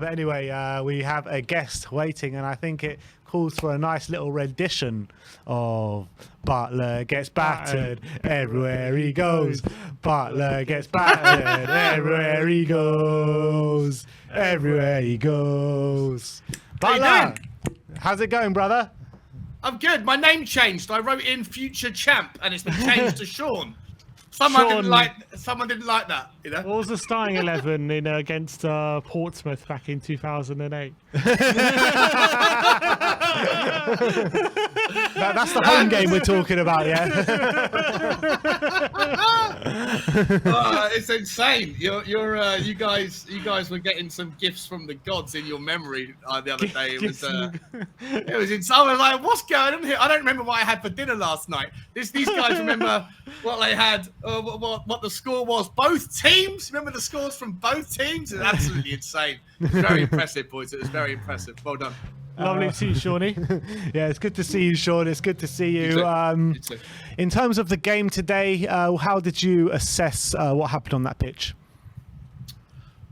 But anyway, we have a guest waiting, and I think it calls for a nice little rendition of Butler gets battered everywhere he goes. Butler gets battered everywhere he goes. Everywhere he goes. Butler, how's it going, brother? I'm good. My name changed. I wrote in future champ, and it's been changed to Sean. Someone didn't like that, you know. What was the starting 11 in against Portsmouth back in 2008? That's the home game we're talking about, yeah. It's insane. You guys were getting some gifts from the gods in your memory the other day. It was insane. I was like, what's going on here? I don't remember what I had for dinner last night. These guys remember what they had, what the score was. Both teams. Remember the scores from both teams? It's absolutely insane. It's very impressive, boys. It was very impressive. Well done. Lovely to see you, Shawnee. Yeah, it's good to see you, Sean. It's good to see you. In terms of the game today, how did you assess what happened on that pitch?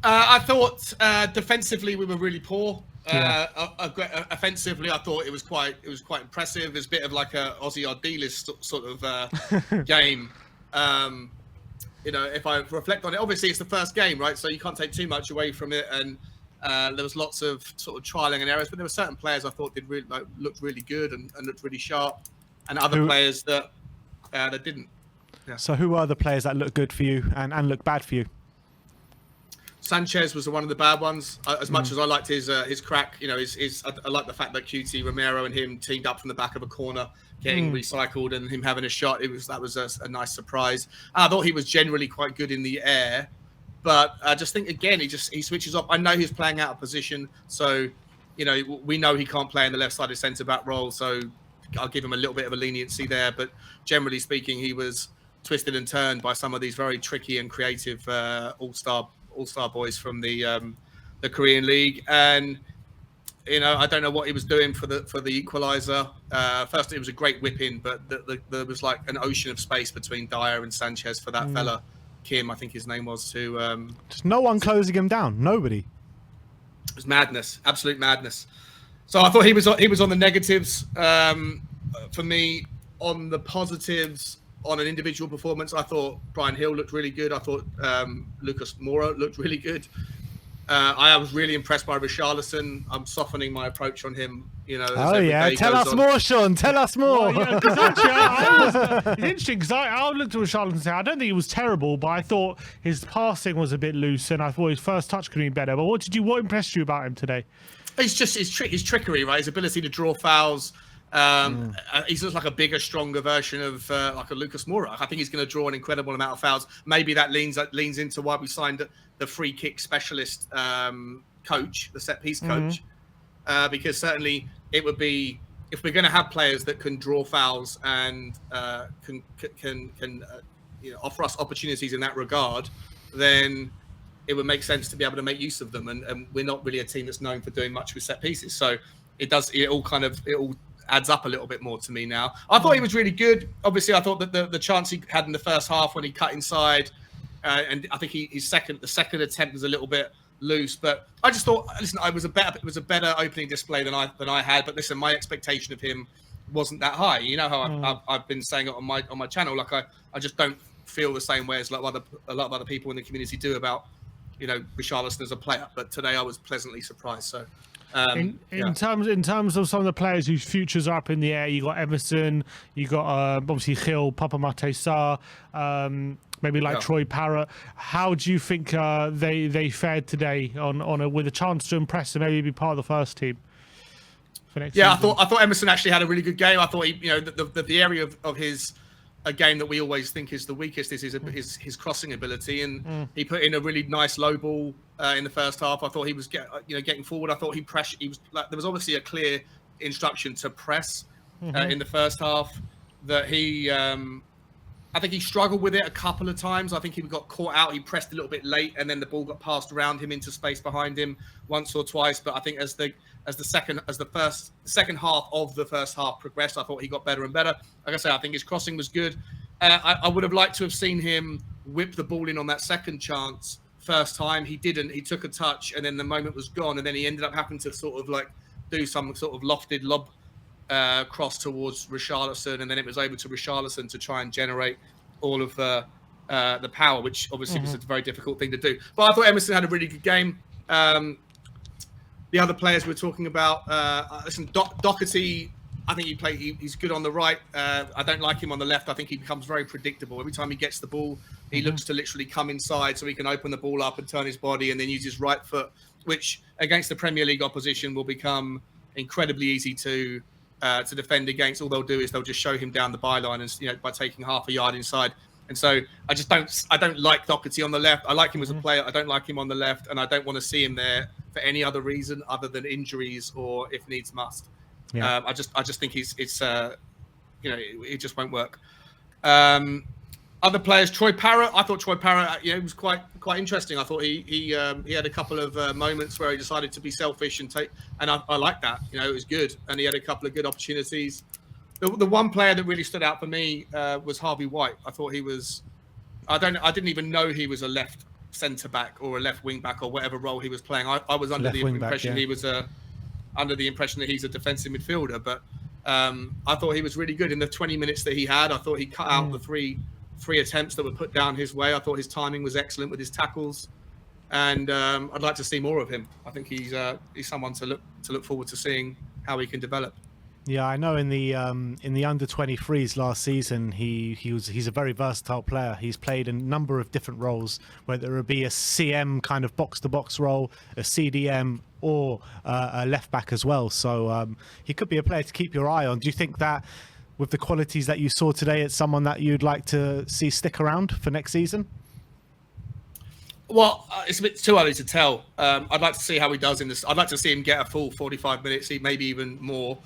I thought defensively we were really poor. Offensively, I thought it was quite impressive. It's a bit of like a Aussie Ardiles sort of game. If I reflect on it, obviously it's the first game, right? So you can't take too much away from it, and there was lots of sort of trialing and errors. But there were certain players I thought looked really good and looked really sharp, and other players that didn't. Yeah. So who are the players that look good for you and look bad for you? Sanchez was one of the bad ones. As much as I liked his crack, I like the fact that QT Romero and him teamed up from the back of a corner, getting recycled, and him having a shot. That was a nice surprise. I thought he was generally quite good in the air, but I just think again he switches off. I know he's playing out of position, so we know he can't play in the left-sided centre-back role, so I'll give him a little bit of a leniency there. But generally speaking, he was twisted and turned by some of these very tricky and creative all-star boys from the Korean League, and I don't know what he was doing for the equaliser. First, it was a great whip-in, but there was like an ocean of space between Dyer and Sanchez for that fella, Kim, I think his name was, to just no one closing him down. Nobody. It was madness, absolute madness. So I thought he was on the negatives. For me, on the positives, on an individual performance, I thought Brian Hill looked really good. I thought Lucas Moura looked really good. I was really impressed by Richarlison. I'm softening my approach on him. Tell us more, Sean. Tell us more. Well, it's interesting because I looked at Richarlison and said I don't think he was terrible, but I thought his passing was a bit loose, and I thought his first touch could be better. But what impressed you about him today? It's just his trickery, right? His ability to draw fouls. He's just like a bigger, stronger version of like a Lucas Moura. I think he's going to draw an incredible amount of fouls. Maybe that leans into why we signed the free kick specialist coach, the set piece coach, because certainly it would be, if we're going to have players that can draw fouls and can offer us opportunities in that regard, then it would make sense to be able to make use of them. And we're not really a team that's known for doing much with set pieces, so it all adds up a little bit more to me now. I thought he was really good. Obviously, I thought that the chance he had in the first half when he cut inside, and I think the second attempt was a little bit loose. But I just thought, listen, it was a better opening display than I had. But listen, my expectation of him wasn't that high. You know how I've been saying it on my channel. Like I just don't feel the same way as a lot of other people in the community do about Richarlison as a player. But today I was pleasantly surprised. So. In terms of some of the players whose futures are up in the air, you got Emerson, you got obviously Gil, Papa Mate Sarr, maybe like Troy Parrott. How do you think they fared today with a chance to impress and maybe be part of the first team for next season? I thought Emerson actually had a really good game. I thought the area of his a game that we always think is the weakest is his crossing ability, and he put in a really nice low ball in the first half. I thought he was getting forward. I thought there was obviously a clear instruction to press in the first half. That I think he struggled with it a couple of times. I think he got caught out. He pressed a little bit late, and then the ball got passed around him into space behind him once or twice. But I think as the second half of the first half progressed, I thought he got better and better. Like I say, I think his crossing was good. I would have liked to have seen him whip the ball in on that second chance first time. He didn't. He took a touch, and then the moment was gone, and then he ended up having to sort of like do some sort of lofted lob cross towards Richarlison, and then it was able to Richarlison to try and generate all of the power, which obviously was a very difficult thing to do. But I thought Emerson had a really good game. The other players we're talking about, listen, Doherty, I think he's good on the right. I don't like him on the left. I think he becomes very predictable. Every time he gets the ball, he looks to literally come inside so he can open the ball up and turn his body and then use his right foot, which against the Premier League opposition will become incredibly easy to defend against. All they'll do is they'll just show him down the byline, and by taking half a yard inside. And so I don't like Doherty on the left. I like him as a player. I don't like him on the left, and I don't want to see him there for any other reason other than injuries or if needs must. Yeah. I just think it just won't work. Other players, Troy Parrott. I thought Troy Parrott, was quite interesting. I thought he had a couple of moments where he decided to be selfish and I like that. It was good, and he had a couple of good opportunities. The one player that really stood out for me was Harvey White. I thought he was. I didn't even know he was a left centre back or a left wing back or whatever role he was playing. I was under the impression he was under the impression that he's a defensive midfielder, but I thought he was really good in the 20 minutes that he had. I thought he cut out the three attempts that were put down his way. I thought his timing was excellent with his tackles, and I'd like to see more of him. I think he's someone to look forward to seeing how he can develop. Yeah, I know in the under 23s last season, he's a very versatile player. He's played a number of different roles, whether it be a CM kind of box to box role, a CDM, or a left back as well. So he could be a player to keep your eye on. Do you think that with the qualities that you saw today, it's someone that you'd like to see stick around for next season? Well, it's a bit too early to tell. I'd like to see how he does in this. I'd like to see him get a full 45 minutes, maybe even more,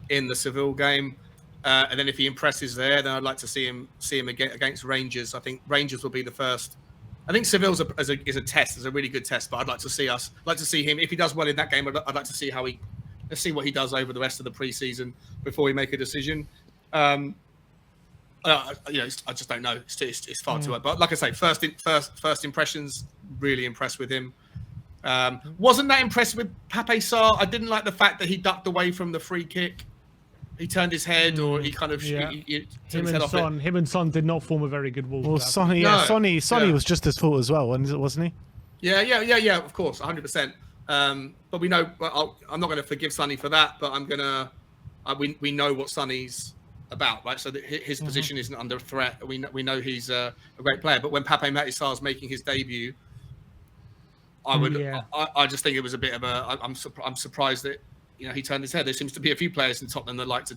in the Seville game, and then if he impresses there, then I'd like to see him against Rangers. I think Rangers will be the first. I think Seville's is a test, is a really good test, but I'd like to see him if he does well in that game. I'd like to see let's see what he does over the rest of the preseason before we make a decision. I just don't know. It's far too early. But like I say, first impressions, really impressed with him. Wasn't that impressed with Pape Sarr. I didn't like the fact that he ducked away from the free kick. He turned his head, or he kind of turned his head off it. Him and Son did not form a very good wall. Well, Sonny was just as fault as well, wasn't he? Yeah. Of course, 100%. But we know. I'm not going to forgive Sonny for that, but I'm gonna. We know what Sonny's about, right? So that his position isn't under threat. We know he's a great player. But when Pape Sarr is making his debut, I just think it was a bit of a. I'm surprised that he turned his head. There seems to be a few players in Tottenham that like to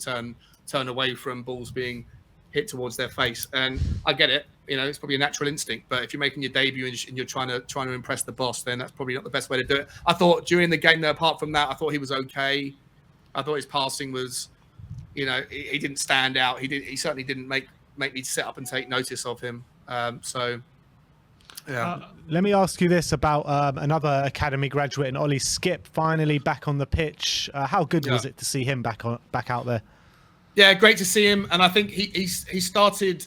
turn away from balls being hit towards their face, and I get it. It's probably a natural instinct. But if you're making your debut and you're trying to impress the boss, then that's probably not the best way to do it. I thought during the game, though, apart from that, I thought he was okay. I thought his passing was, he didn't stand out. He certainly didn't make me sit up and take notice of him. Yeah. Let me ask you this about another academy graduate, and Ollie Skip, finally back on the pitch. How good was it to see him back out there? Yeah, great to see him. And I think he started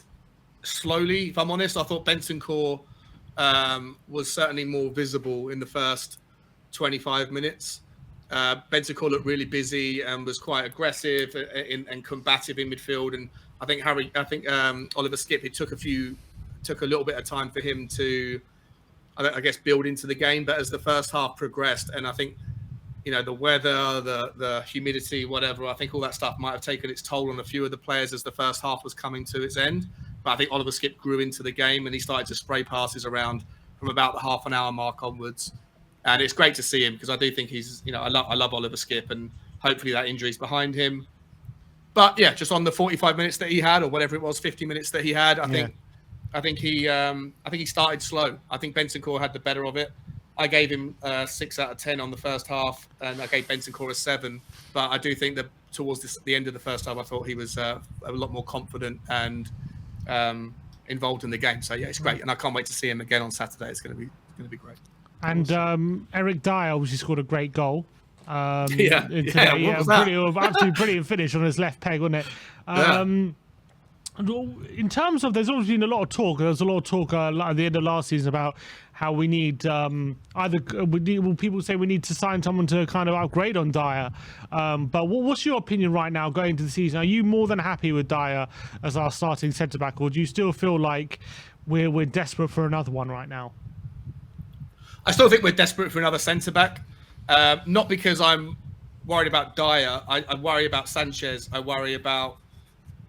slowly. If I'm honest, I thought Bentancur was certainly more visible in the first 25 minutes. Bentancur looked really busy and was quite aggressive and combative in midfield. And I think Oliver Skip, it took a little bit of time for him to, I guess, build into the game. But as the first half progressed, and I think, the weather, the humidity, whatever, I think all that stuff might have taken its toll on a few of the players as the first half was coming to its end. But I think Oliver Skip grew into the game and he started to spray passes around from about the half an hour mark onwards. And it's great to see him because I do think he's, I love Oliver Skip, and hopefully that injury's behind him. But yeah, just on the 45 minutes that he had, or whatever it was, 50 minutes that he had, I think he started slow. I think Bentancur had the better of it. I gave him 6 out of 10 on the first half, and I gave Bentancur a 7. But I do think that towards the end of the first half, I thought he was a lot more confident and involved in the game. So yeah, it's great, and I can't wait to see him again on Saturday. It's going to be great. And Eric Dyer obviously scored a great goal. Absolutely brilliant finish on his left peg, wasn't it? In terms of, there's always been a lot of talk. There was a lot of talk at the end of last season about how we need people say we need to sign someone to kind of upgrade on Dyer. But what's your opinion right now going into the season? Are you more than happy with Dyer as our starting centre back, or do you still feel like we're desperate for another one right now? I still think we're desperate for another centre back. Not because I'm worried about Dyer. I worry about Sanchez. I worry about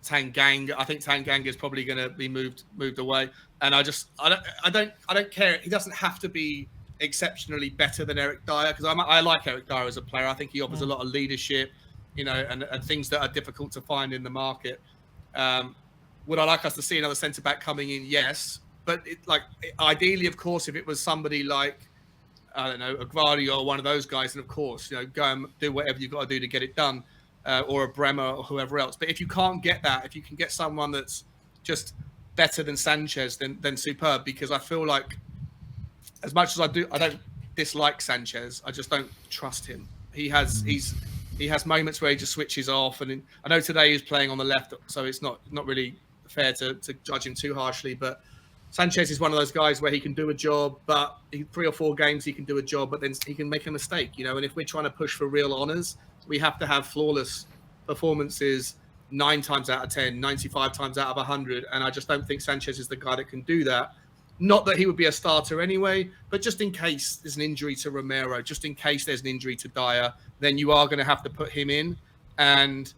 Tanganga. I think Tanganga is probably going to be moved away, and I don't care. He doesn't have to be exceptionally better than Eric Dyer, because I like Eric Dyer as a player. I think he offers a lot of leadership, and things that are difficult to find in the market. Would I like us to see another centre back coming in? Yes, but ideally, of course, if it was somebody like, I don't know, a Gvardiol or one of those guys, and of course, go and do whatever you've got to do to get it done. Or a Bremer or whoever else. But if you can't get that, if you can get someone that's just better than Sanchez, then superb. Because I feel like, as much as I don't dislike Sanchez, I just don't trust him. He has moments where he just switches off, and I know today he's playing on the left, so it's not really fair to judge him too harshly. But Sanchez is one of those guys where he can do a job, but 3 or 4 games he can do a job, but then he can make a mistake. And if we're trying to push for real honours, we have to have flawless performances 9 times out of 10, 95 times out of 100. And I just don't think Sanchez is the guy that can do that. Not that he would be a starter anyway, but just in case there's an injury to Romero, just in case there's an injury to Dyer, then you are going to have to put him in. And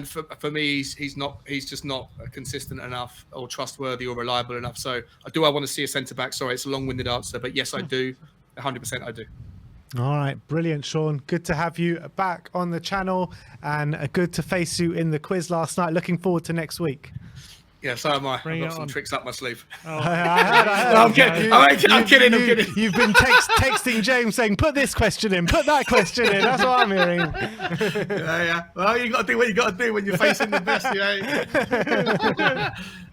for me, he's just not consistent enough or trustworthy or reliable enough. So I want to see a centre-back. Sorry, it's a long-winded answer, but yes, I do. 100% I do. All right, brilliant, Sean. Good to have you back on the channel, and good to face you in the quiz last night. Looking forward to next week. Yeah, so am I. I've got some tricks up my sleeve. Oh. I heard. No, I'm kidding. You've been texting James saying, put this question in, put that question in. That's what I'm hearing. Yeah. Well, you got to do what you got to do when you're facing the best,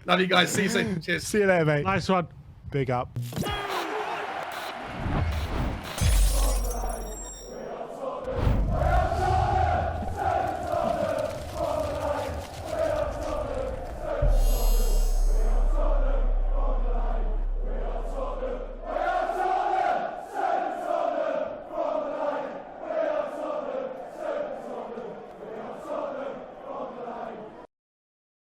Love you guys. See you soon. Cheers. See you later, mate. Nice one. Big up.